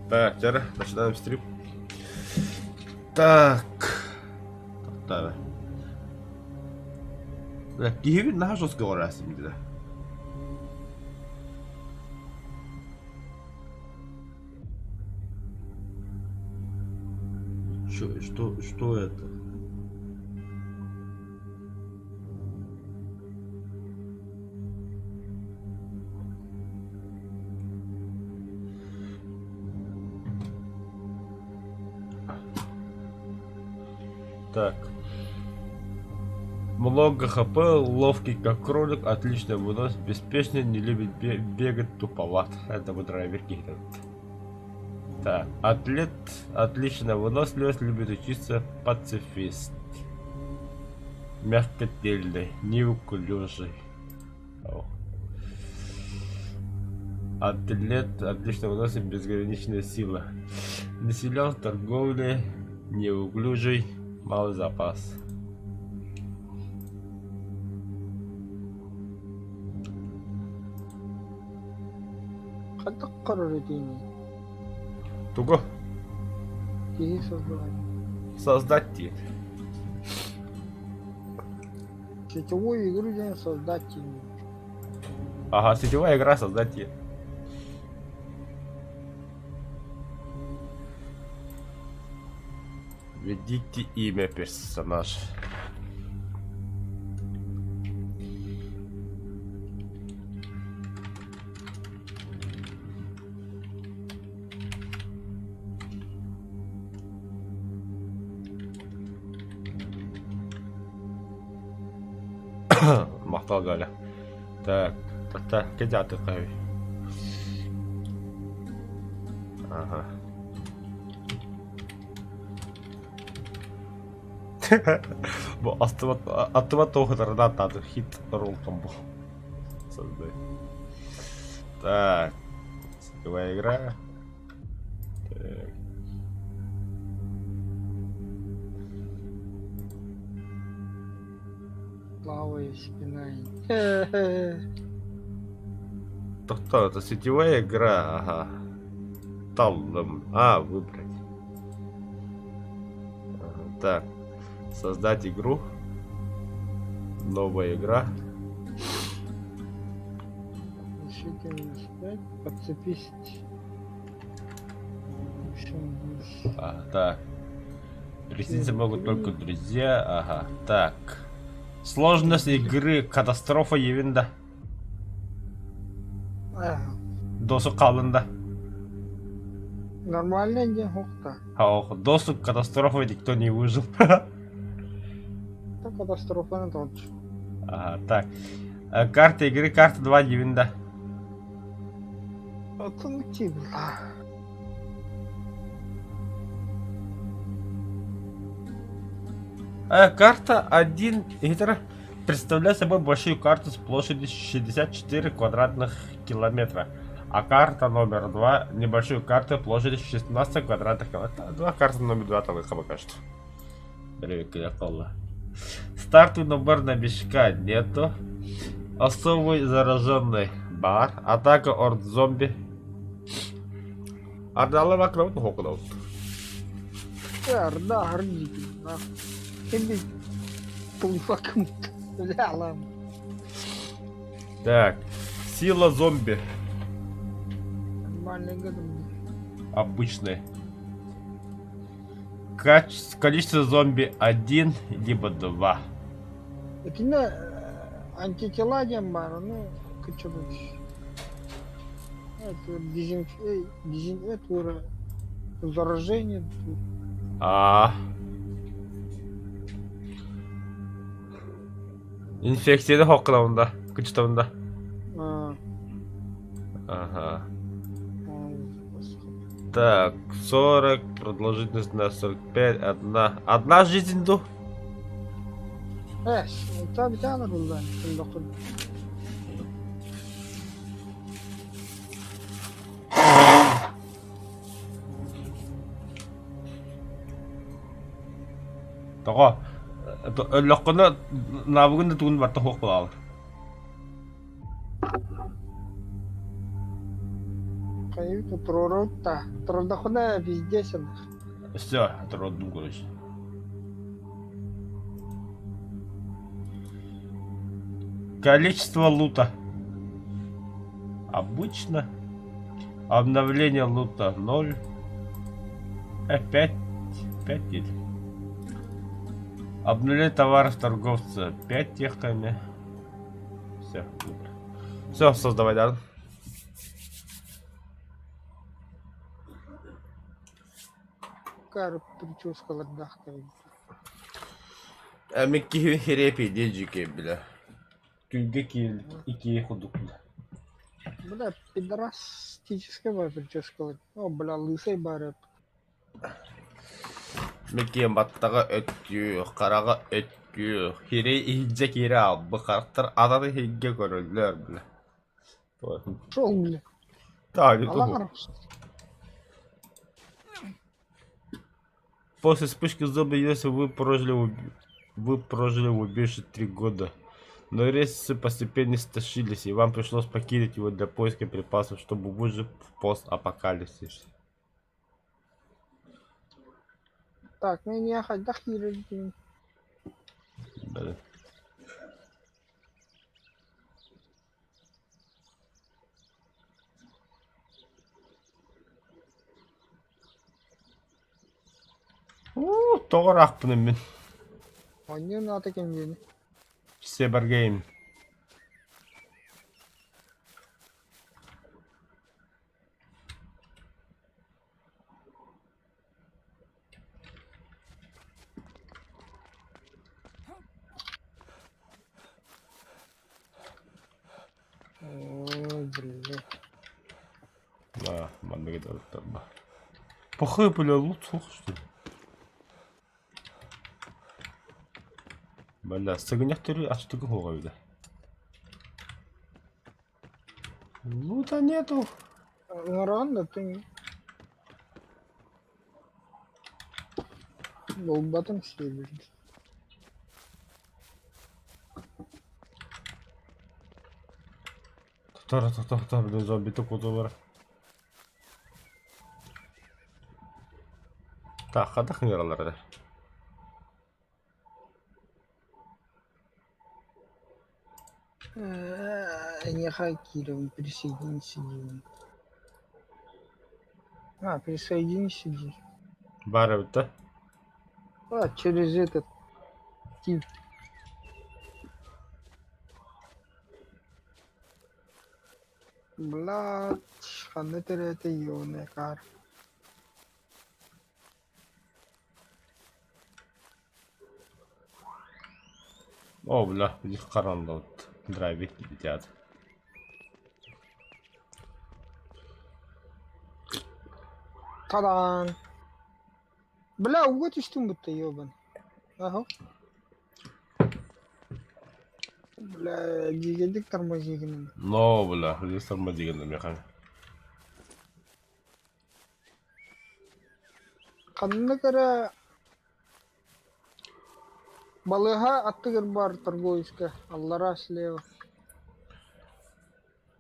Так, теперь начинаем стрим. Так. Да. Киеве на жестко говорят мне. Что это? Так. Много хп, ловкий как кролик, отлично выносит, беспечный, не любит бегать, туповат. Это вот драйверки. Так, атлет, отличная выносливость, любит учиться, пацифист. Мягкотельный, неуклюжий. Атлет, отлично выносит, безграничная сила. Населен торговлей, неуклюжий, малый запас. Как королевини? Туго? Какие создавать? Создатель. Сетевую игру день создатель. Ага, сетевая игра создатель. Введите имя персонажа. Мақтал Галя. Так, кедя такой. Ага. Бұл аттыма тоғыдарына тады хит ролком бұл. Создай. Так. Сетевая игра. Так. Плавая спина. Кто это? Сетевая игра, ага. Там, выбрать. Ага, так. Создать игру. Новая игра. Решительно спать, подцепись. Так. Присоединиться могут только друзья. Ага. Так. Сложность игры катастрофа евинда. Досу қалында. Нормально день хокта. Досу катастрофа никто не выжил. Это катастрофа на тот. Ага, так. Карта игры, карта 2 евинда. Альтернатива. Карта 1 представляет собой большую карту с площадью 64 квадратных километра. А карта номер 2 небольшую карту площадью 16 квадратных километров. Два карта номер 2 там их покажет. Стартовый набор на мешка нету. Особый зараженный бар. Атака орд зомби. Ардалы вакна вот хокуда. Да, гордитель. Или полуфаком. Так. Сила зомби. Нормальный год. Обычный. Количество зомби 1 либо 2. Это антитела дембар, ну, кочевыч. Это это заражение. Инфекция хоккаунда, кычтаунда. Ага. Так, 40, продолжительность на 45, одна жизнь ду. Tabii tanırım ben. Şimdi okudum. Того. Локконо навыгында тугун барта хок болалар. каюта прорыв-то. Трудохода везде сенах. Все, трудно, короче. Количество лута. Обычно. Обновление лута 0. 5. 5 нет. Обнуление товаров торговца 5 техами. Все, все, создавай, да? Кар прическа ладахта. Мекки херепи деджики, бля. Күлге iki худук. Бля, пидорастическая моя прическа. О, бля, лысый барып. Мекки баттага өттү, карага өттү. Хире иһиджек хире албы картар ататы хигге көрөллөр, бля. Шел, бля. Так, не Алла туху. қарапсыз. После вспышки зуба, если вы прожили в убежище 3 года, но ресурсы постепенно истощились, и вам пришлось покинуть его для поиска припасов, чтобы выжить в постапокалипсисе. Так, мен я хоть дохира. Да. Тоғырақпын мен. Он на таким деле. Себергейм. Ой, бля. Да, мандыгы да тұрба. Похай, бля, лут соқ, что ли? Бля, сыгынyak түрі аштығы хоға бля. Лута нету. Рано ты. Долбатым сидишь. Тоқтар, бля, зомби тоқуды бар. Так, қадақ нераларда. Не хакирован, присоединись. А, присоединись. Бары бітті. А, через этот тип. Блядь, ханетер это ёбаный кар. О, бля, bir qarandı oldu. Drive gidiyordu. Тадан. Бля, вот и что будто ёбан. Ага. Бля, гигадик тормозигин. No, bля, bir sorma diyelim ya kanka. Канына кара балыга аттыгыр бар торговиска. Аллара слева.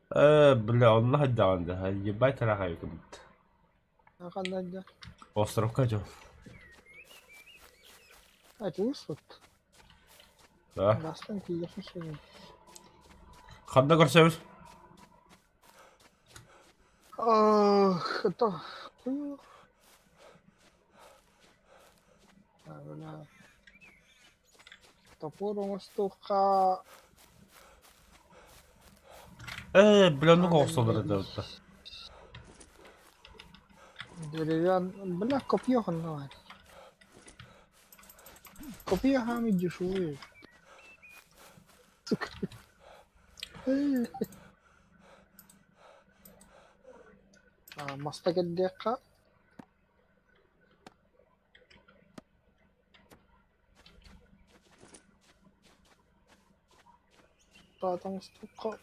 Бля, он нахаддан да, ебать раха юкнут. А кандай да? Остров Качо. А ты вот. Да. Бастан киешин шеги. Хадда көрсөбүз. Ах, это. Бля. Топор мастуха. Бля, ну ковсолар да. Деревян. Бля, копье ханна. Копье хами дешевые. Сука. Мастагет дека. Татам стука.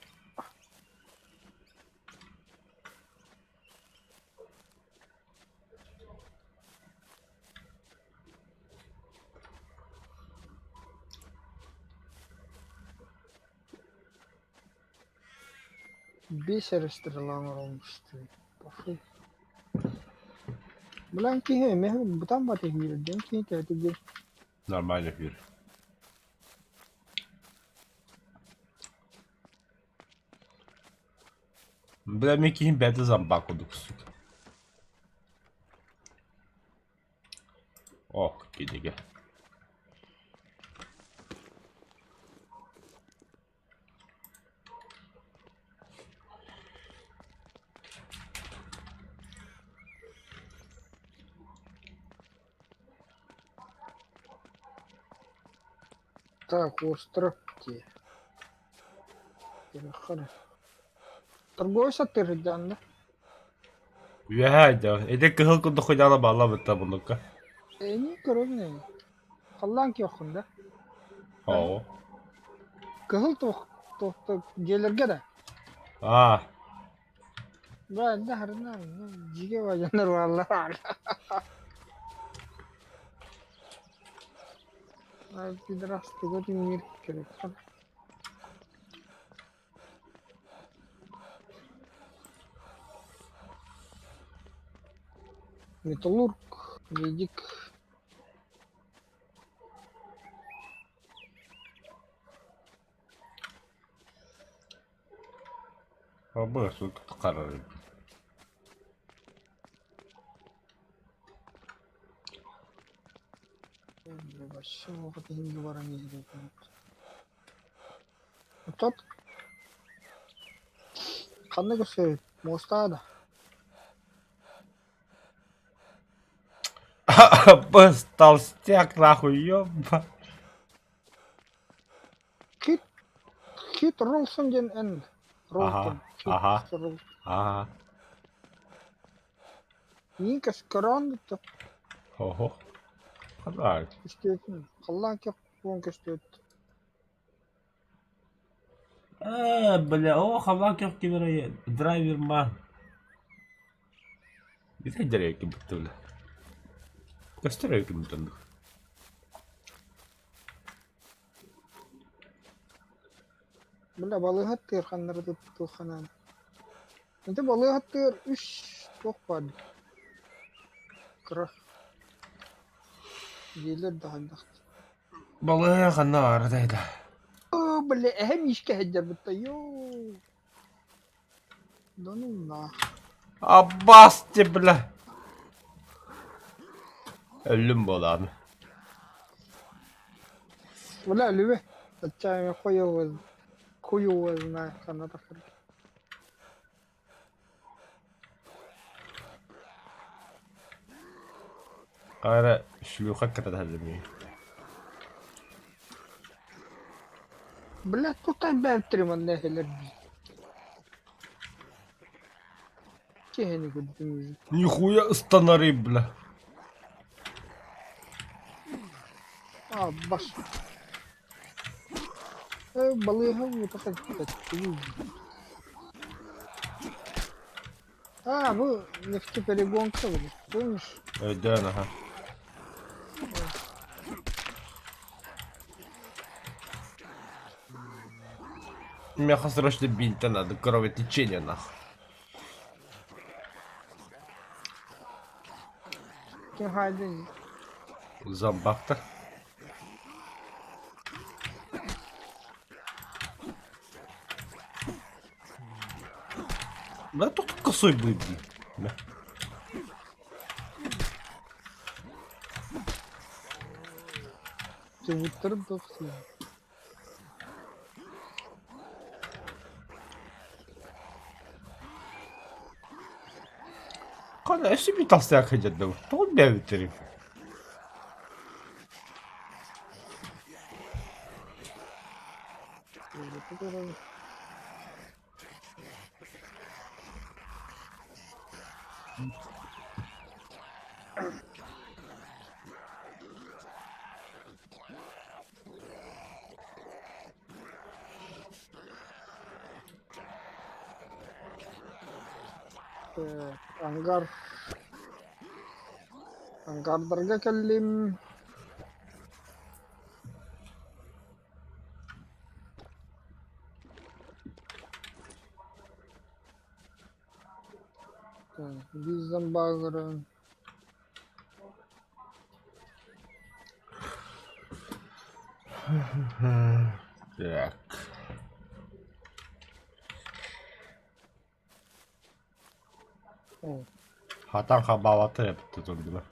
Бесер стрелам ромсты. Пошли. Бля, кихе, мехр, бутам бате хир, ден кихе тяти гир. Нормальный эфир. Бля, мне какие беды зомбак удуксут. О, какие диги. Так, остров где? Переход. Торговец оттырдан, да? Я да. Это кахал куда ходила бала в этом ну-ка. Не, коробне. Халлан киохун, да? О. Кахал то гелерге да? А. Да, да, харна, жиге ваjanар валла. Ай, пидрас, ты вот мир керек. Металлург, медик. Абы сука тақарар. Вообще, вот это не говоря не идет. Тот, қандай көсе, мостада. Абы толстяк нахуй, ёба. Хит, хит Ролсон ден эн. Ага, Ролтон, ага, хит Ролтон. ага. Никас коронды Ого. Қалай. істейтін. Қаллан кеп, он көстет. Бля, о, хавак yok gibi драйвер ма. Bize direkt gibi böyle. Gösteriyor gibi tanıdık. Бля, балығы хаттыр қандырды тұлқанан. Енді балығы хаттыр үш тоқ бады. Қырық. Елер дағандақты. Balığı kanı aradaydı. Бля, әхем ешке хәджар бітті. Йоу. Донum на. Abbas bля. Ölüm bu lan. Бля, лүбе. Отчаями хуёвыз на каната қырық. Ara şluha kadar hazırlıyor. Бля, тұтан бәрттірімін нәхелер бі. Кехені көддіңіз. Нихуя станары, бля. А, баш. Балыға мұтақат көддіңіз. А, бұл нефтеперегонка бұл. Помнишь? Да, ага. Мне срочно бинта надо, кровотечение нахуй. Кем хайдың? Зомбак-то. Да тут косой будет, блин. Ты вуттырып доқсың. Когда я себе толстяк ходят, да, то он меня витрин. Ангар. Ангардарға келдім. Bizden bağırın. Так. Evet. Хатан хабавата yaptı zombiler.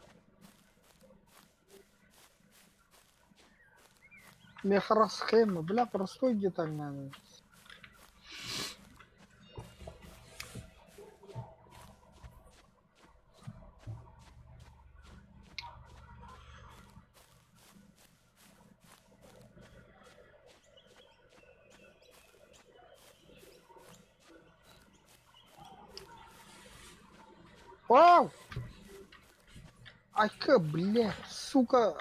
Мехра схема, бля, простой деталь надо. Вау! Ай-ка, бля, сука.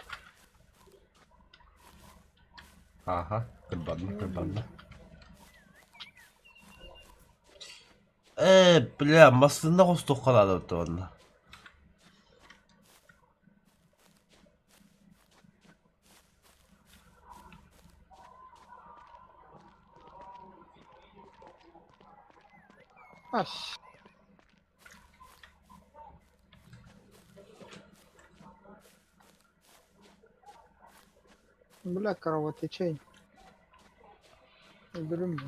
Aha, kırbandı Ne kırbandı. bileyim. Бля, масында қосты қалады оны. Аш. Бля, кровотечение. Уберем, бля.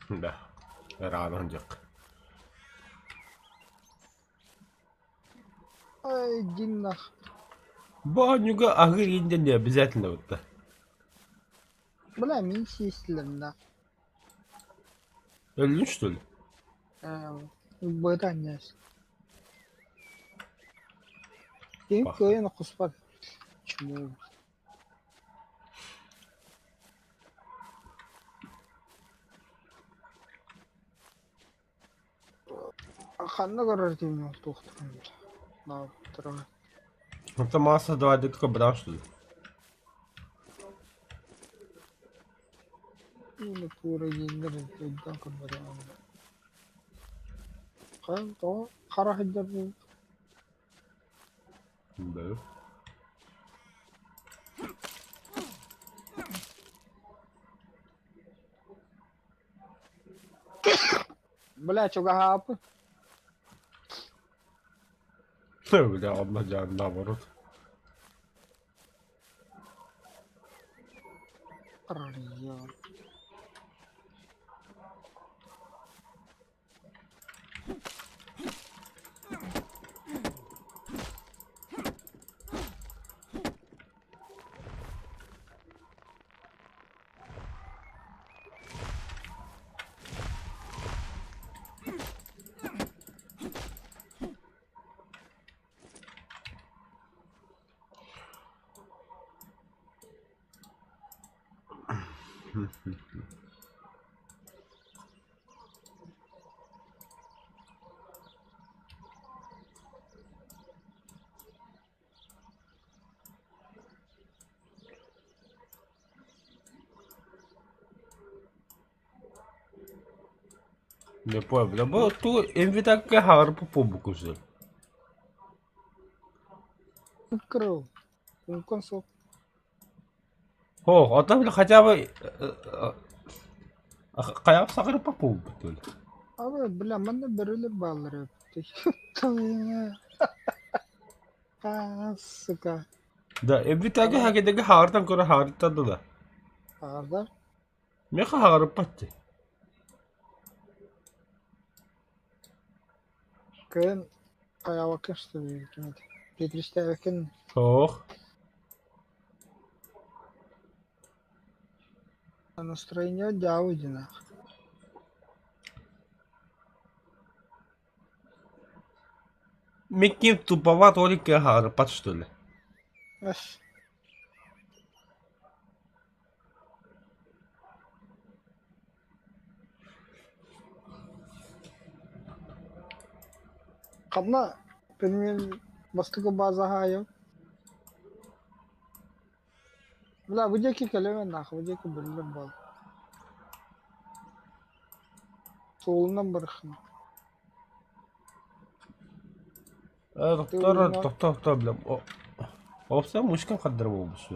Да, рано оncak. Ай, иди нах. Банюга ahır yiyince ne обязательно вот да. Бля, миссия истинна. Öldün что ли? Бытанияс. Тем, Бах. кто я на куспат. Чему? Ханна гараж деймін ол тоқтырын. Мынау тұрған. Это масса давай только брал что ли? Ini tuğra giyindir. Duydan kırmızı. Kan, o kara hıccar bu. Да. Бля, чого гапы? Бля, Allah canını naborot. Район. Не понял, бля, бо ту инвитакка харпу пубуку что ли? Открыл. Консол. О, это, бля, хотя бы... Қаяқ сақырып па пубуку что ли? Abi, бля, мана бірілі балыр өпті. Тойыңа. Сука. Да, инвитакка хакедеги хаардан көрі хаарыттады да. Ağırda. Меха хаарып патти. Кын. Kaya bakın işte. Petrişte bakın. Ох. Настроение дяудина. Мекким туповат оликке хаарып пат что ли? Аш. Kadına benim bastığı bazı hayır. Bla bu ki kelime nak, bu ki bilir bal. Солынан барахын. Тоқтар, білем. Опса, мушкам қадыр болбуш.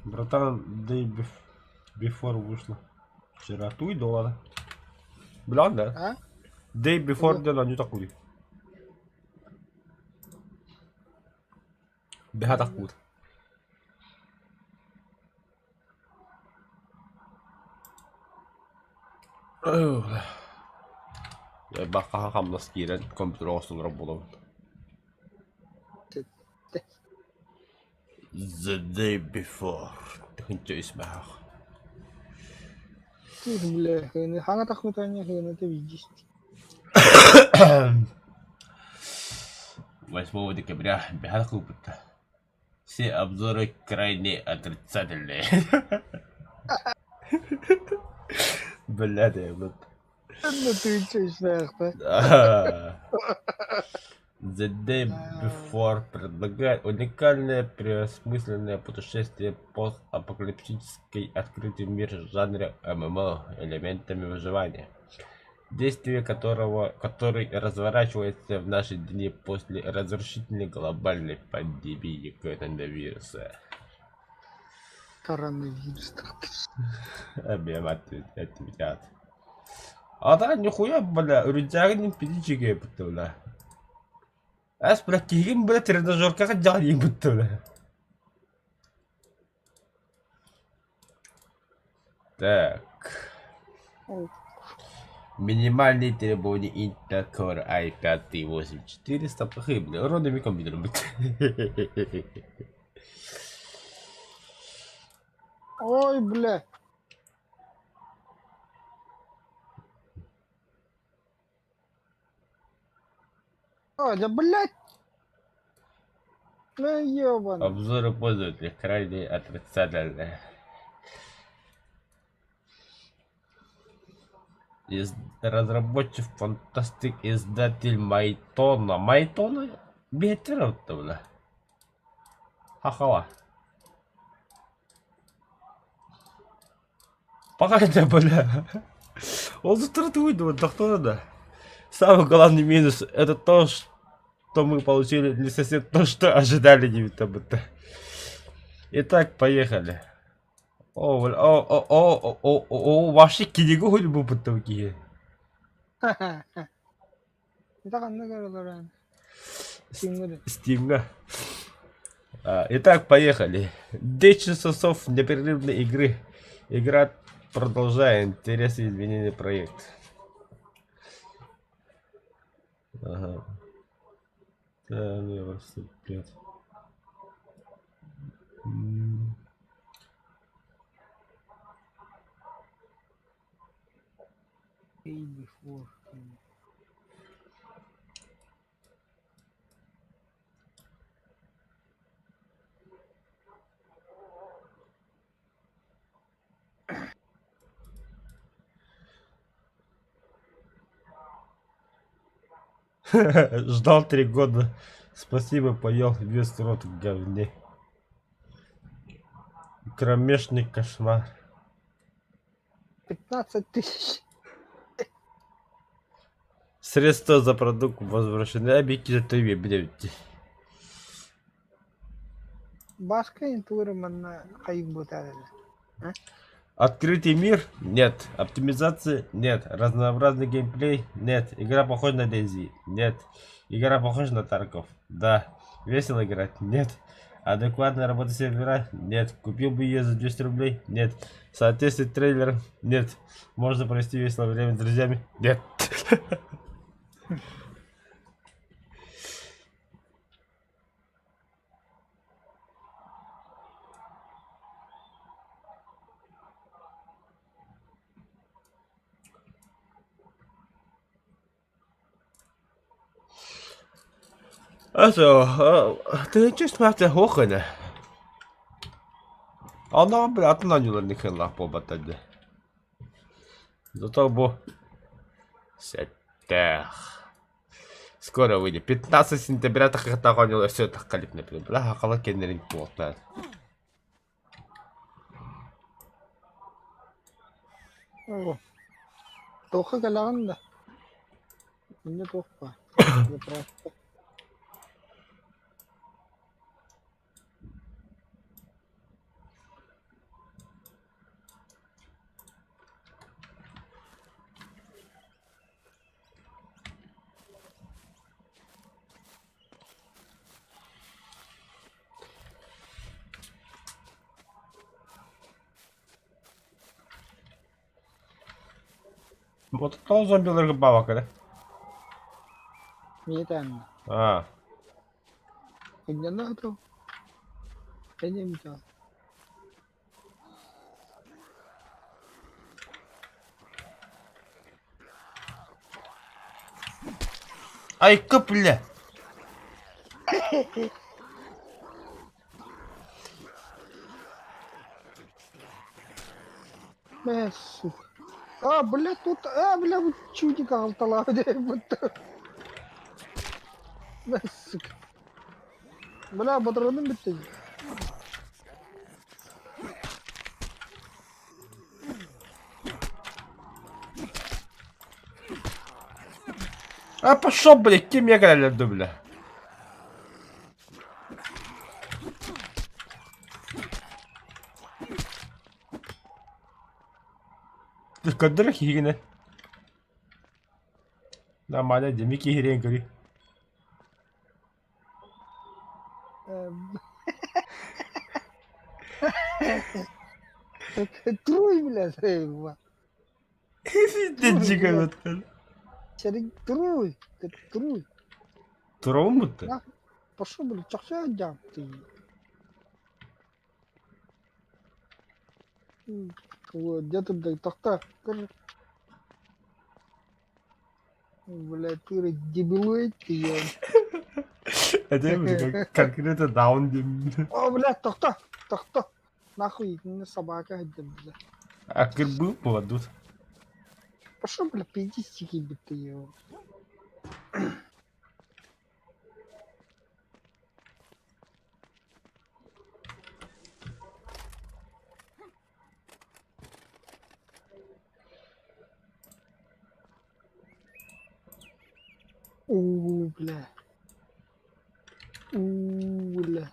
Братан, Day Before вышло. Вчера туй доллара. Бля, да? А? Day Before дела не такой. Бега такой. Я бака хам наскирен компьютер остун работал. The Day Before. Тихонько исмах. Ты, бля, хана тахмутания хана ты видишь. 8 декабря бега такой. Все обзоры крайне отрицательные. Бля, да, вот. Ну ты чё, шляхта? The Day Before предлагает уникальное переосмысленное путешествие постапокалиптический открытый мир в жанре ММО элементами выживания, действие который разворачивается в наши дни после разрушительной глобальной пандемии коронавируса. Коронавирус. Ребят. А да, нихуя, бля, рюдзягнин пидичиге бля. Аз, бля, кигин, бля, тренажеркаға жан ебітті, бля. Так. Минимальные требования Intel Core i5 8400. Бля, родными компьютером, бля. Ой, бля. Ой, да блядь. Ну ёбан. Обзоры пользователей крайне отрицательные. Разработчик фантастик издатель Майтона. Майтона? Бетеров-то, бля. Хахала. Погоди, бля. Он затратует, вот доктора, да. Самый главный минус это то, что мы получили не совсем то, что ожидали не. Итак, поехали. Вообще книгу хоть бы потолки. Стимга. Итак, поехали. 10 часов непрерывной игры. Игра продолжает интересы изменения проекта. Ага. Да, ну я вас опять. Ждал 3 года. Спасибо, поел весь рот в говне. Кромешный кошмар. 15 тысяч. Средства за продукт возвращены. Объекты за тебе, блядь. Башка интура манна кайык бутады. Открытый мир? Нет. Оптимизация? Нет. Разнообразный геймплей? Нет. Игра похожа на DayZ? Нет. Игра похожа на Тарков? Да. Весело играть? Нет. Адекватная работа сервера? Нет. Купил бы ее за 200 рублей? Нет. Соответствует трейлерам? Нет. Можно провести веселое время с друзьями? Нет. Also, ты честно мать хохана. Она, блядь, на нее не хрена побатать. Зато бо... Сетях. Скоро выйдет. 15 сентября так это гонило все так калипно. Бля, халаки не ринг плотно. О, тоха галаган да. Мне тоха. Я просто. Вот это зомбилерге бабак да? Мне там. А, Где на то? Я не видел. ай, бля. Сука. А, бля, тут, бля, вот чудика алтала, вот. Сука. Бля, патроны битти. А пошел, блядь, кем я играли, бля. Ты кадр хигне. Нормально, демики хирен кори. Труй, бля, срейва. Ты чика вот. Чарик труй. Труй. Туром будто? На, пошел, бля, чахся джам ты. Вот, где ты, бля, тахта? Бля, ты дебилует, ты. Это конкретно даун дем. О, бля, тахта. Нахуй, не собака, бля. А был поводут. Пошел, бля, пиди стихи, бля, ты его. Бля. Бля.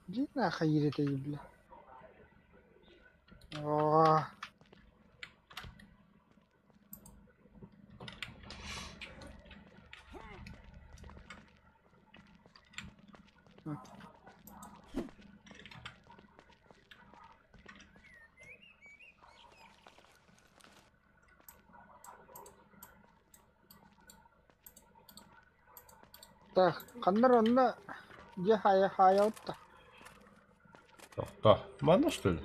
Иди нахуй, это, бля. О. Так, кандар онна же хая отта. Да, мана что ли?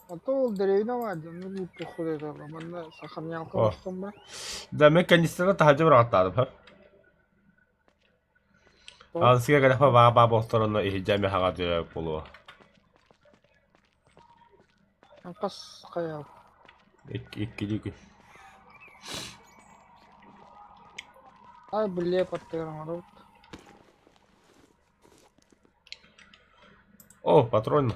А то ол деревня вады, ну не похуй это, манна сахарнялка О. бастон ба. Да, мен канистера тахажы бір аттадым, ха? Ал сига гадафа баа бостороно ихижами хага дөйөк болуа. Анкас кая. Иккилиги. Ай, бля, паттыграмадот. О, патрон.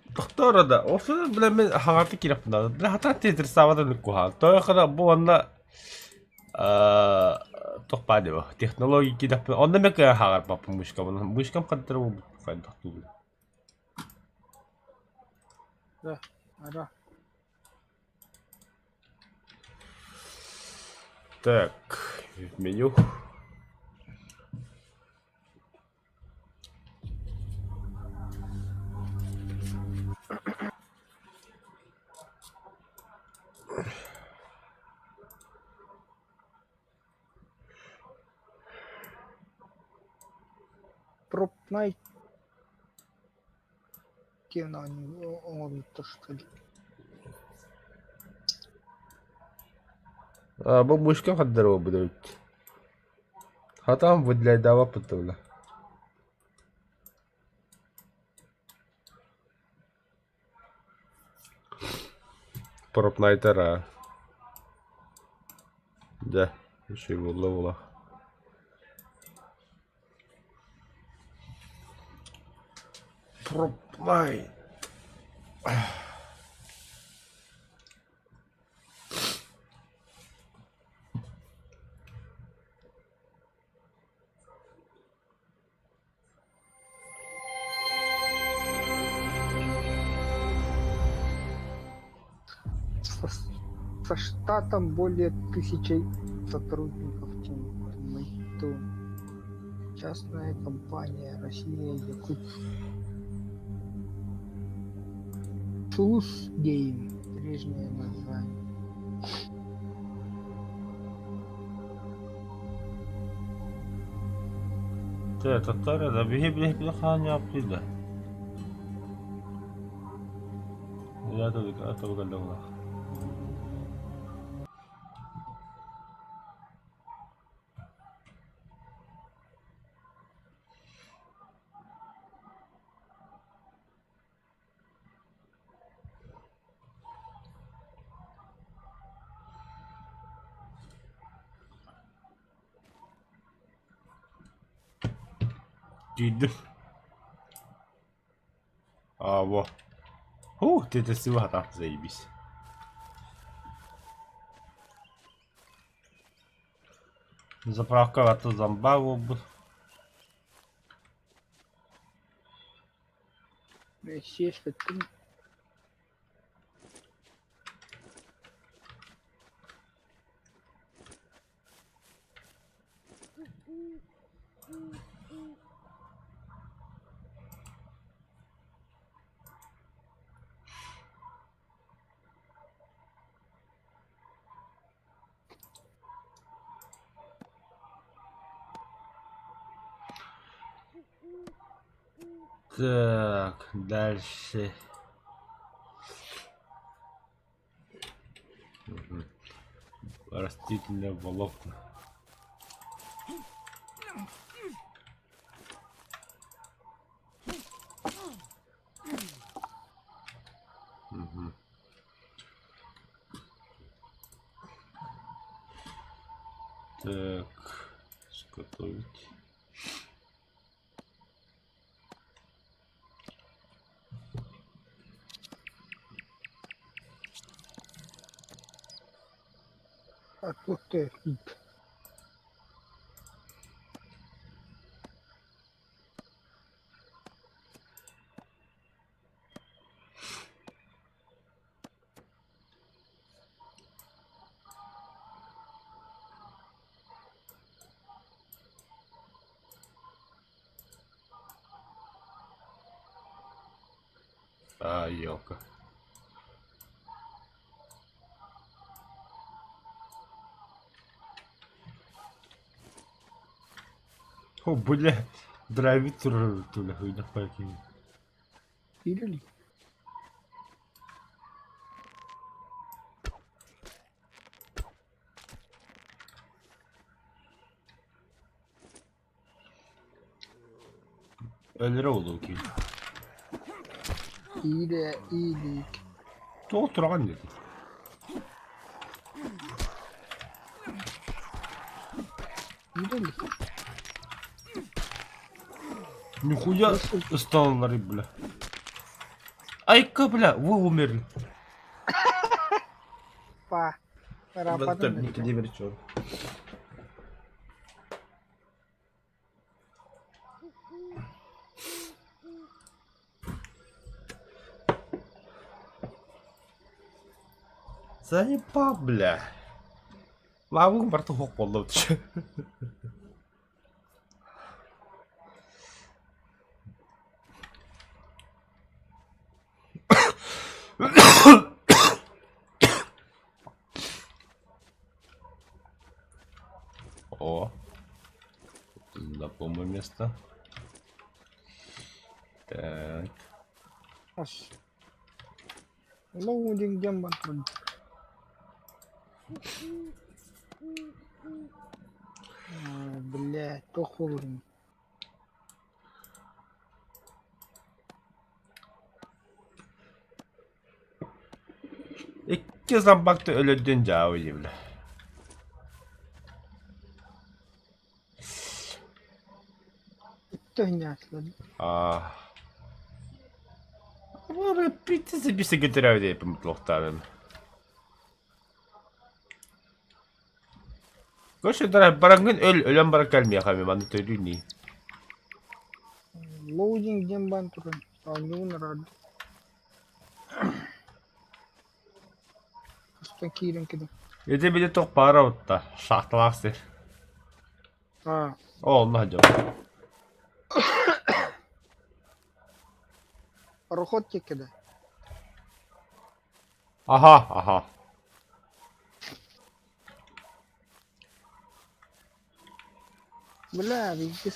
Доктора да, осы бля мен хагаты киреп да. Бля хата тетир савада нүкуха. Той хара бу анна тохпаде ба. Технология кидап. Онда мек хагар папы мушкам. Мушкам кадыр бу файн тохту. Да, ара. Так, меню. Пропнай. Тена они оңолуйт что ли. Бу мушкам кадыр бу бит. Хатам выделяй дава пытыла. Пропнайтера. Да, еще его ловла. Пропай. Со, со штатом более 1000 сотрудников Тиммейту. Частная компания Россия Якутск. Шус Гейм. Прежнее название. Ты татары, да беги, ханя оптида. Я тут это выгадал. Дид. А, во. Ух, ты это всего так заебись. Заправка в эту зомбаву. Естественно. Так, дальше. Мгм. Растительные волокна. Мгм. Так, изготовить. А тут ты. А, елка. О, бля. Драйвитер, то ли хуйня покинь. Пилили? Эльроудовки. Или. То тронет. Пилили? Нихуя стал на рыб, бля. Ай-ка, бля, вы умерли. Па. Рападан. Не верчон. Заебал, бля. Лавың бар тұғық болды өтші. О, знакомое место. Так. Ас. Лоудинг дембан. Блядь, похуй. İki zambakta öldün cavı gibi. Itu hanya aslan. Ah. Sonra bittiyse bir götürev de yapayım mutluluktan. Koşuyor barangın ölen barak gelmiyor kami bana söylüyor ni. Loading jemban turun. Alnı narad. Hasta kirin kida. Yedi bir de çok para otta. Şahtalarsa. Ha. Allah hacım. Parоход kida. Aha. Bля, видишь.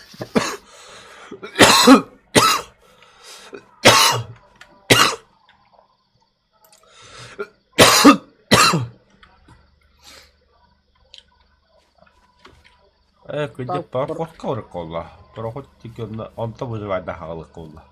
Күнде пароходқа барып қолла. Пароход тек онта бұзывайда халық қолла.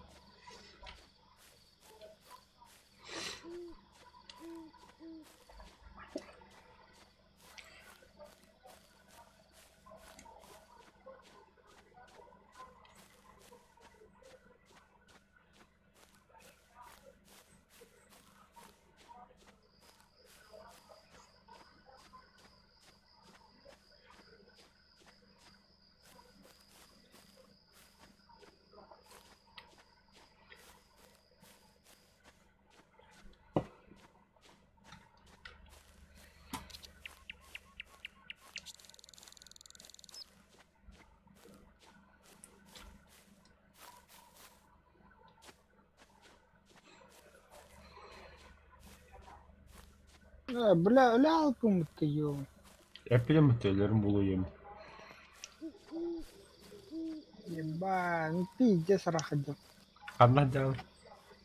Бля, алпым ты ё. Epile mütelerim bulayım. Ебан, пиздец рахаджа. Anladım.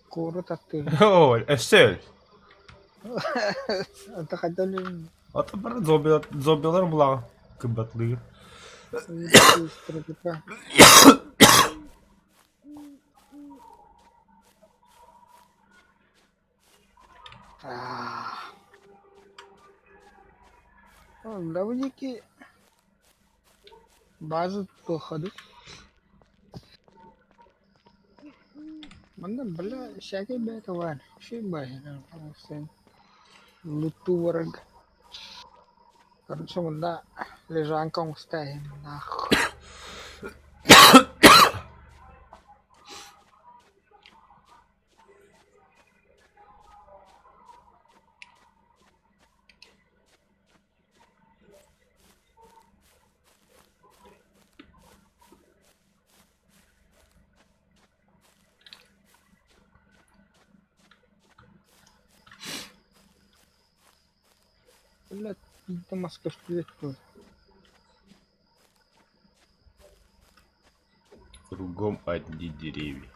Куру татты. Oo, esel. Это хотели... Ata para zombiler bulan. Kıbatlı. Стратика. Давники базу походу. Манда, бля, всякие бета ван. Ши бахина. Луту ворог. Короче, манда лежанка устаем. Нахуй. Бля, пизда маска что это? Кругом одни деревья.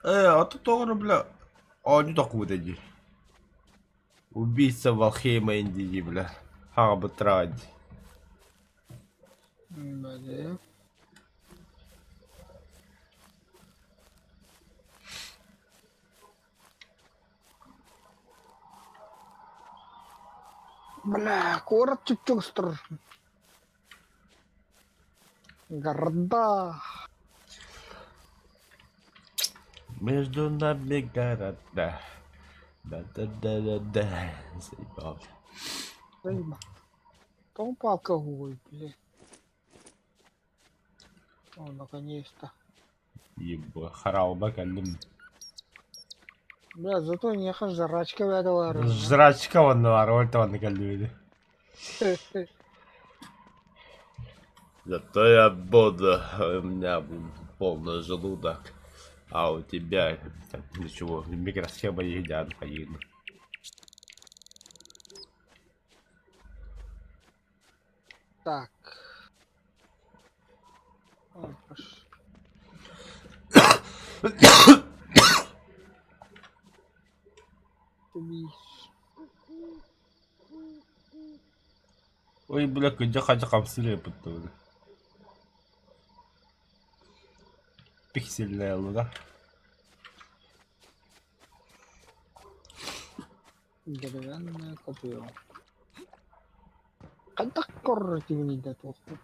А тут тоже, бля. А, не так вот эти. Убийца Валхейма Индии, бля. Арбитради. Бля. Бля, город чукчукстр. Города. Между нами города. Да. Заебал. Заеба. Толпа алкоголь, блядь. О, наконец-то. Ебо, харауба калим. Бля, зато не хаш жрачка этого. Жрачка он ворот он калим. Зато я буду, у меня полный желудок. А у тебя ничего, микросхема едят, поедем. Так. О, прошу. Ой, бля, где хотя камсили потом. Пиксельная луна. Деревянное копье. Когда коррективный толку.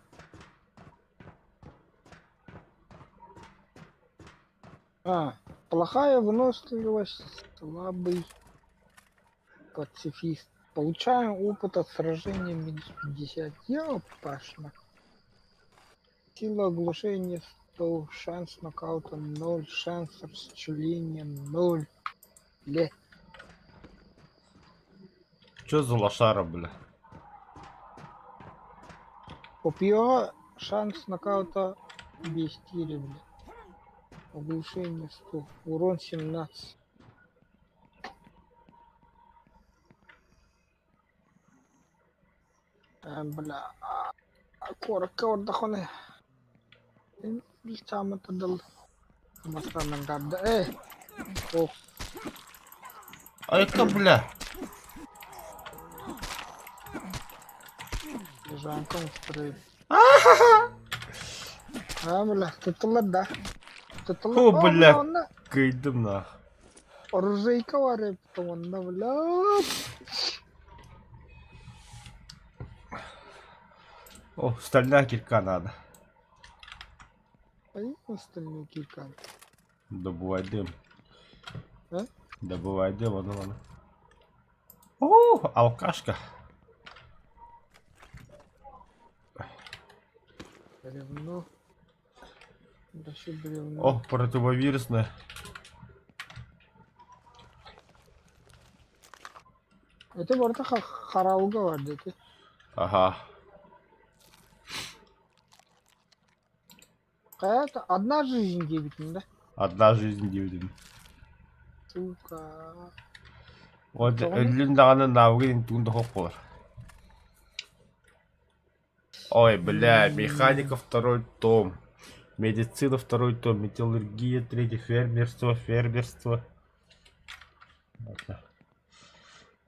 Плохая выносливость, слабый пацифист. Получаем опыт от сражения минус 50. Ёпашно. Сила оглушения 100, шанс нокаута 0, шанс расчленения 0. Бля. Чё за лошара, бля? Копье, шанс нокаута 204, бля. Оглушение 100, урон 17. Бля. Коротко отдохне. Там это дал. Масраның гадда. Ох, Ай-ка, бля. лежанком стрель. Бля, tutulur da. Tutulur. О, бля, Onda кайдым нах. оружейка var hep onda, bля. О, стальная кирка надо. Ай, остальные кикан. Добывай дым. А? Добывай дым, вон. О, алкашка. Бревно. Да что бревно. О, противовирусная. Это bu arada Harauga var dedi. Ага. Hayat одна жизнь дебитин, да? Одна жизнь дивидend. Сука. Вот Тоғын? өлүндаганы навыгын тугунда хоп болар. Ой, бля, механика второй том. Медицина второй том. Металлургия третий. Фермерство.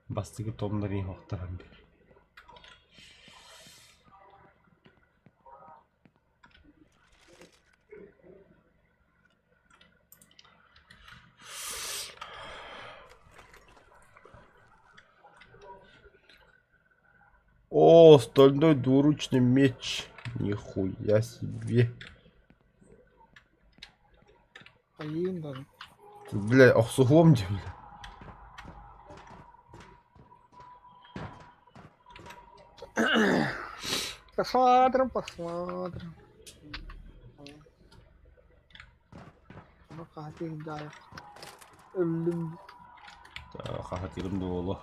Бастыгы томдарын хоқтарам бер. О, стальной двуручный меч. Нихуя себе. Ayın даже. Бля, ох, с углом где, бля. Посмотрим. Ну, хатин да. Ölüm. Хахатырым долу.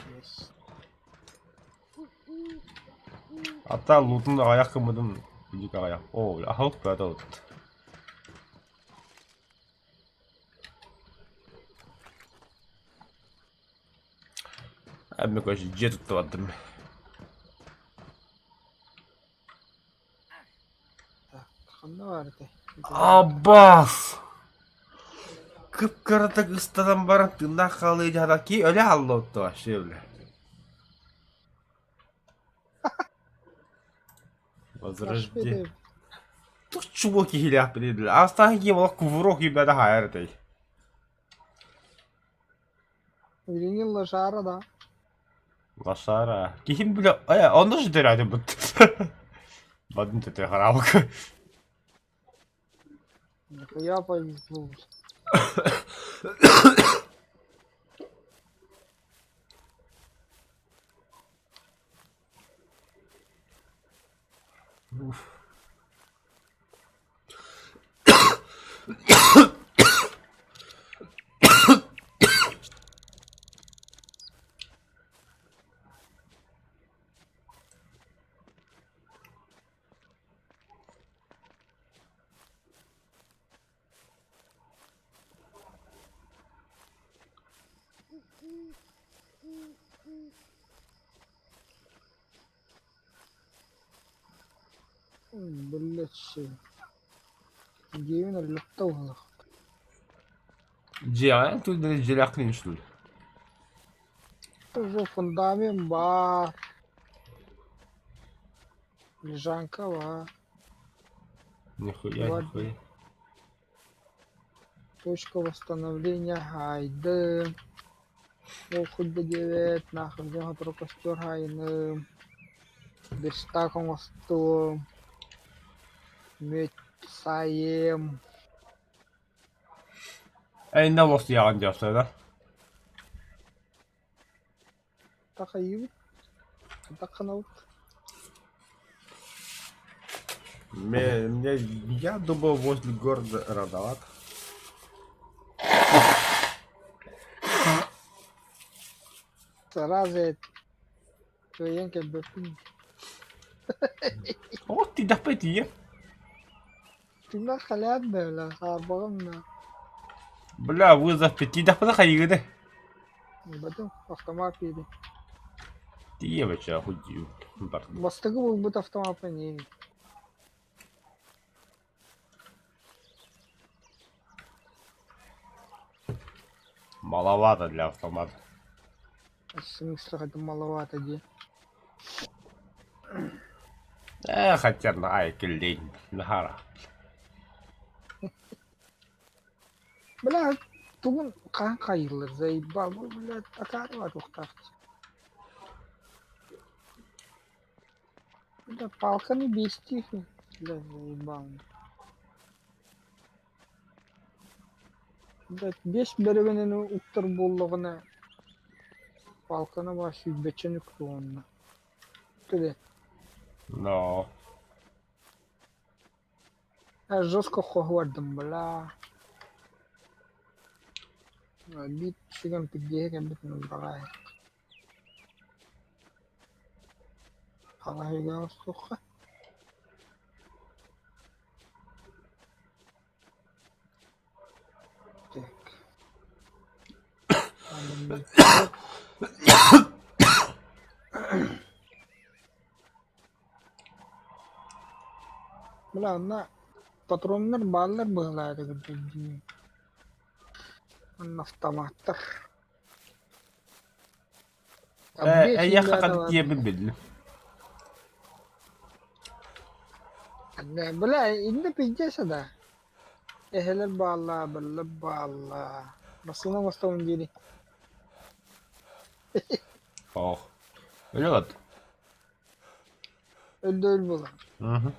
Yes. Ата лутун аяк кымыдын дик аяк. О, ахалык бата лут. Әмме көші жет ұттываттым. Так, қандай vardı? Аббас! Кып-кырата кыстадан барын тында қалы жадаки өлі алды отты башы өлі. Возрождение. Тут чуваки хилях бедел. А останки олақ кувырок ебеді хайыр дей. Ürünün laşarı da. Лошара. Кихим бля... Оны же дырады бұд. Бадын төте қарабық. Нихуя повезло. Блять, все. Гейвин летал. Джиан тут желяк не что ли? Уже фундамент бар. Лежанка бар. Нихуя, Вот. нихуя. Точка восстановления гайды. Охуй 9, нахуй, где готов костер гайны. Берстаком осту. Мецаем. Ei nelosta jaantiassa, да? Так ают. Так ханут. Я думаю, возле города Радоват. Сразу твоенька бэпин. О, ты да пойди. Ты на халядная, ла хабарна. Бля, вызов 5 да подходи, да? Потом автомат или. Ты евочка, охуел. Мастыгу будет автомат по ней. Маловато для автомата. В смысле, это маловато, где? Хотя на айке лень. Нахара. Бля, тугун кан кайылыр, заебал, бля, такая тухтахт. Бля, палканы бести, бля, заебал. Бля, беш беребенен уктар боллығына палканы башы бечен үктуғанна. Түде. Но. Жестко хохвардым, бля. Бит шиган пиддеге битін бағай. Қалайға ұстуққа. Так. Бля, на патроннар баллар бұғылайды күдді. Автоматтар. Я хотел тебе бедли. Бля, инде пиздец, да. Эхелер балла, бля, балла. Басына бастауын деді. Ох. Лед. Өлді өл болған.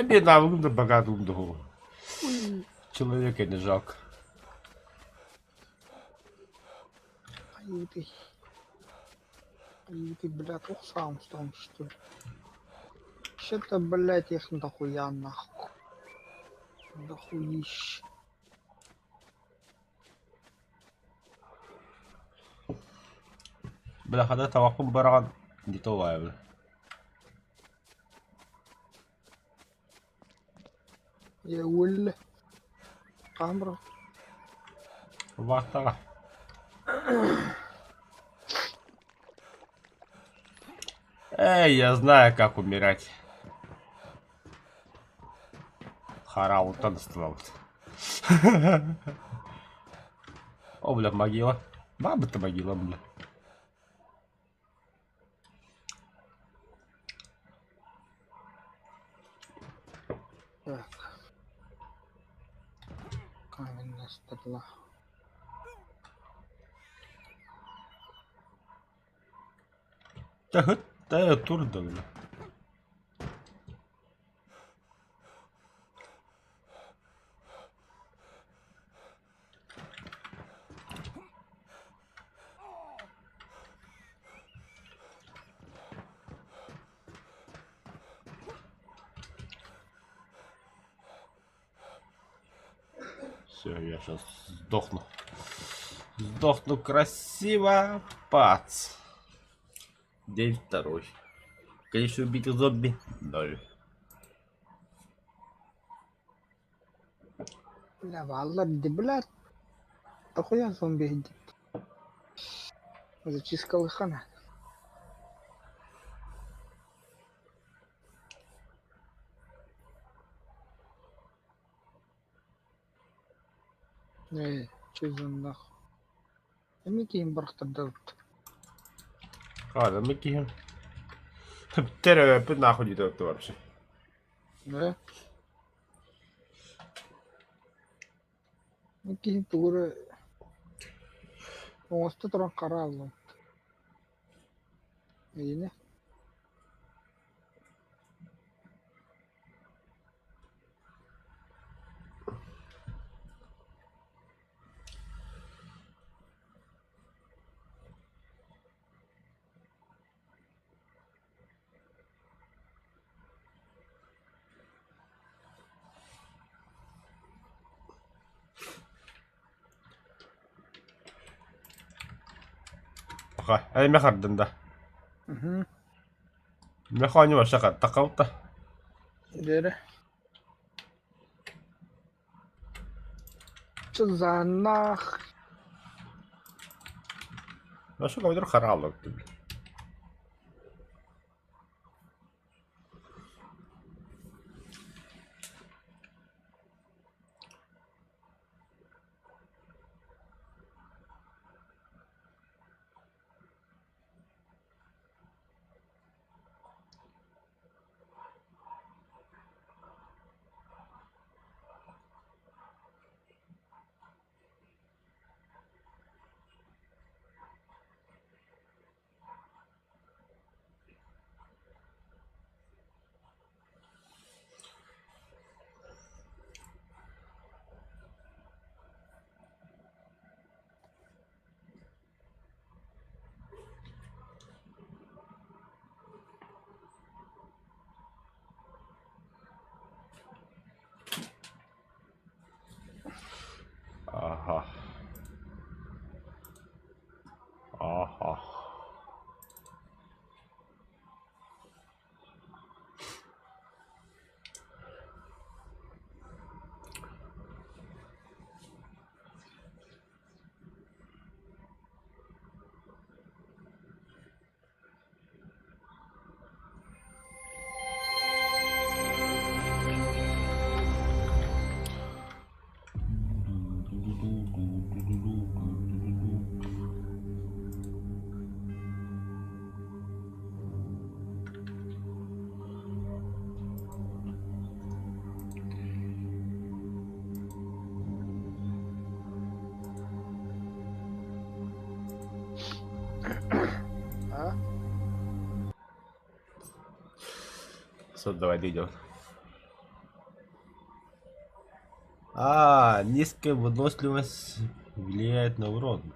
Бедна, выглядит богатым духу. Человека не жалко. Аюты. Аюты, блядь, сам что ли. Что-то, блядь, их дохуя нахуй. Дохуищ. Бля, когда тавакум баран не то лайв. Я ول камера. Вахтага. Я знаю, как умирать. Харау танцевать. О, бля, могила. Баба-то могила, бля. Так. Каменная стекла. Да, турда, бля. Все, я сейчас сдохну. Сдохну красиво. Пац. День второй. Количество убитых зомби 0. لا والله بدي بلاد اخويا زومبي هدي هذا تشيسكا وخنا ايه чизон нахуй эмикин барахта дают Да Микки. Ты нахуй идет вообще. да Киһи тугуру оҥосто туран хара аллым. Эйине. Ага, эме хардында. Мгм. Механи башака такаута. Дере. Чузанах. Башака бедер харалык. Ага. Ага. А? Давай дойдем. А, низкая выносливость влияет на урон.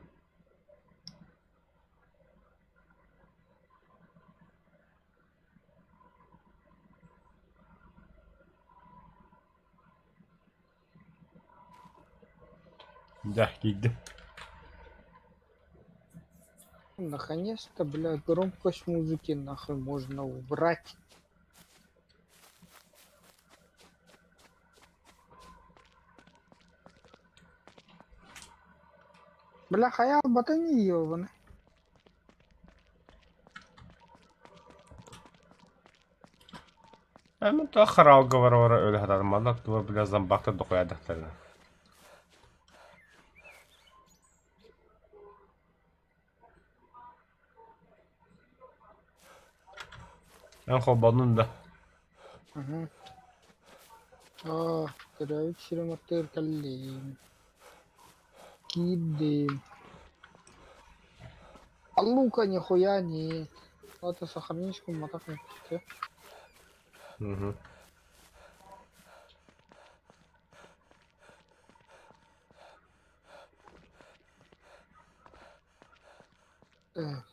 Да, иди. Наконец-то, бля, громкость музыки нахуй можно убрать. Бля, хаял ботани ёбаный. Эми то харал говорора öyle hadar malak tuva bile zambakta dokuya daktarına. En hobanın da. Угу. Кидаю черематыр каллим. Кидым. А лука нихуя нет. Вот это сохраничку моток не пустил. Угу. Эх.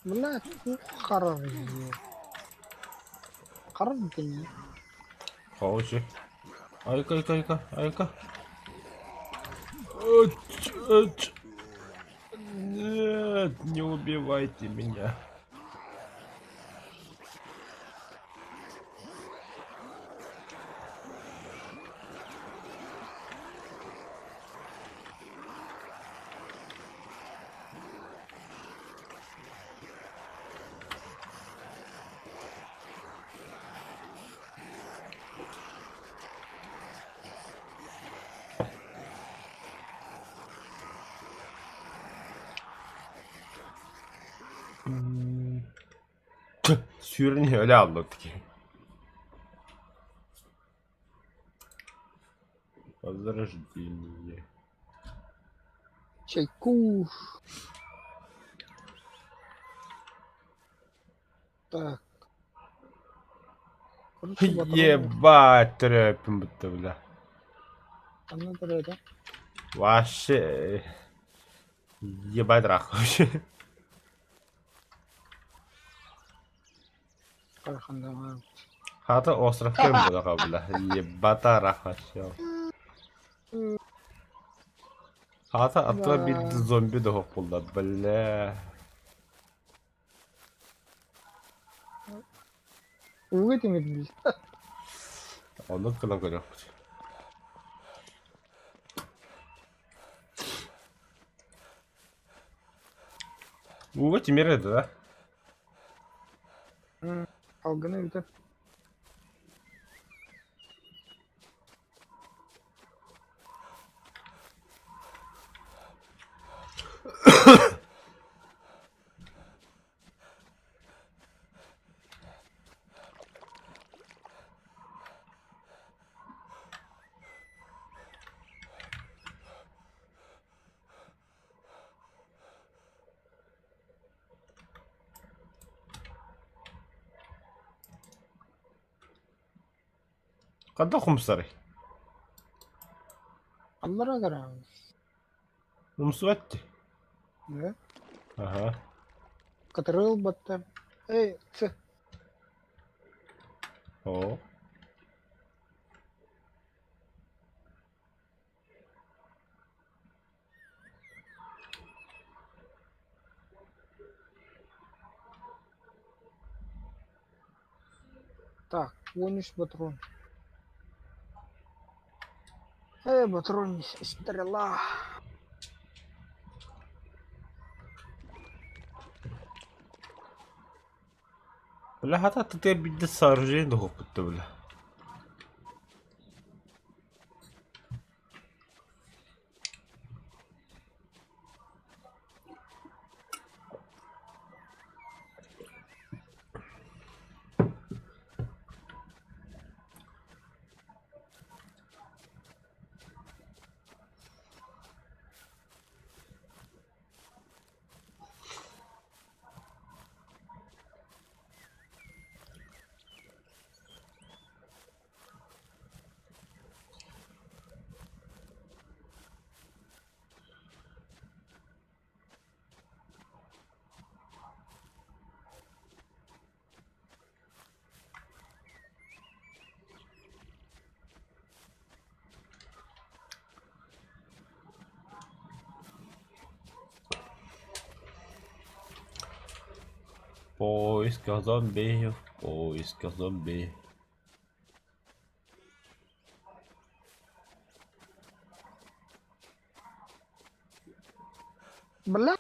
Бля, ну харар её. Харар да не. Хаучи. Айка, айка, айка, айка. Ач, ач. Нет, не убивайте меня. Сюрни öyle anladık ki. Возрождение. Чайку. Так. Короче, патроны. Ебать, трепим будто, бля. Там надо это. Вообще. Ебать рах вообще. Караханда. Хата остров кем будака, бля. Ебата рах вообще. Хата атла bir Да. zombi de hop buldu, bля. Вытянет. Onu kılan kılan. Uğur Timir dedi da. Алганы это. Kadda kumsarı. Аллара гарам. Umsu etti. Да. Aha. Который баттер. Эй, ц. O. Так, вонишь патрон. Эй, патрон, стрела. Bля hata tutuya bir de sarıcıyı da hop etti bля. Поиска зомби. Поиска зомби. Бля.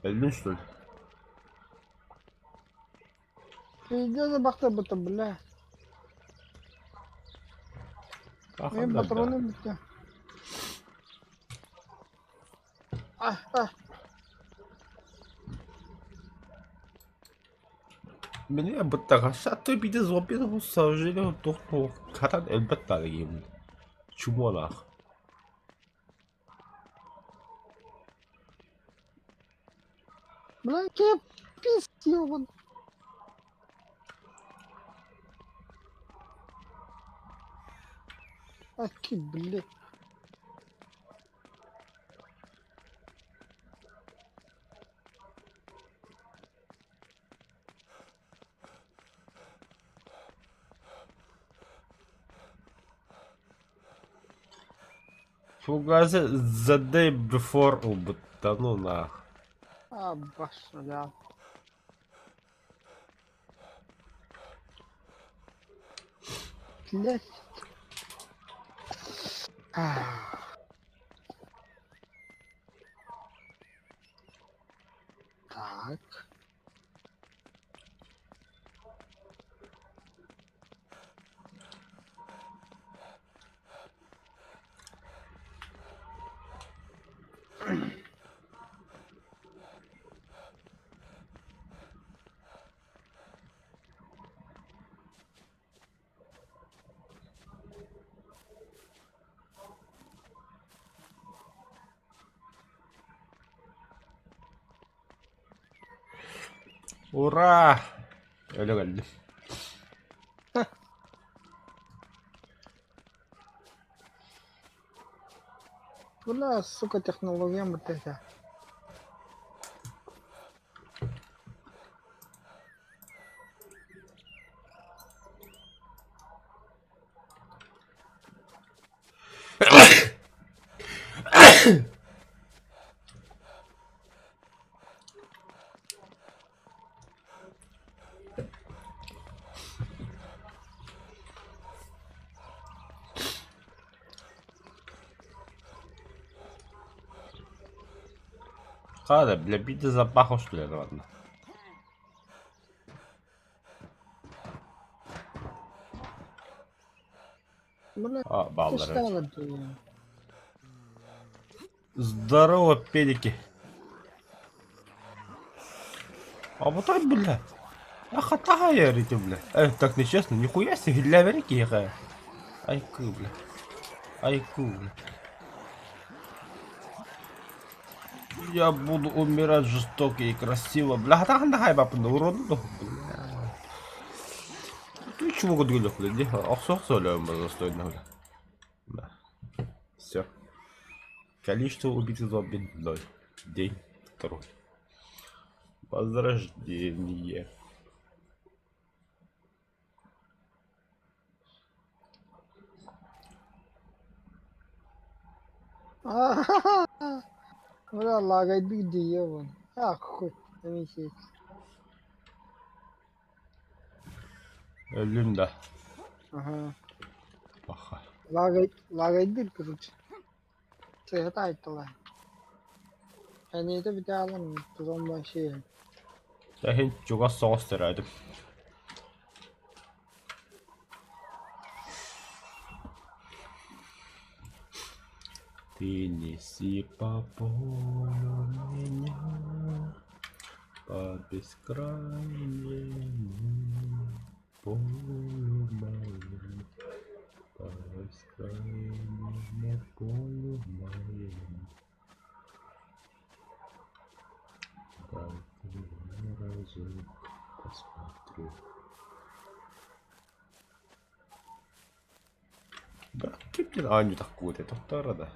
Öldün что ли? Иди за бахта бата, бля. Мен Аханда патроны бля. бітті. А. Beni elbette aşağı bir de zombi de bu sarıcıyla doktor. Katan elbette alayım. Çumalak. Бля, кеп. Пис, ёбан. Аки, блядь. Фугази the day before убыта, ну нах. А, башля. Блядь. Так. Ура! Öyle geldi. Бля, сука, технология вот эта. Ладно, для биты запаху что ли, ладно. Бля, А, ты баллы. что ты? Здорово, педики. А вот так, бля. Ахатага я рите, бля. Так нечестно, нихуя себе, для Америки я. Айку, бля. Айку, бля. Я буду умирать жестоко и красиво. Бля, хатага нахай бапында уроду, бля. Ты чего говоришь, бля? Ахсох солем достойно, бля. Да. Все. Количество убитых зомби 0. День второй. Возрождение. Бля, лагает где вон. А, хуй, замесить. Ölüm de. Ага. Баха. Лагает, короче. Sıhhat ayttılar. Yani de bir daha alın. Tuzan başı. Tähin juga sosteraydım. Ты неси по полю меня, по бескрайнему полю моему, по бескрайнему полю моему. Дай ты разок посмотрю. Да, кипит, а не такой, это вторая, да.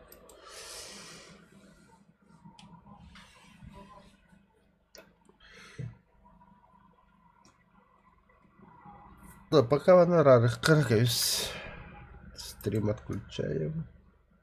Да, пока в гонорарах каркаюсь. Стрим отключаем.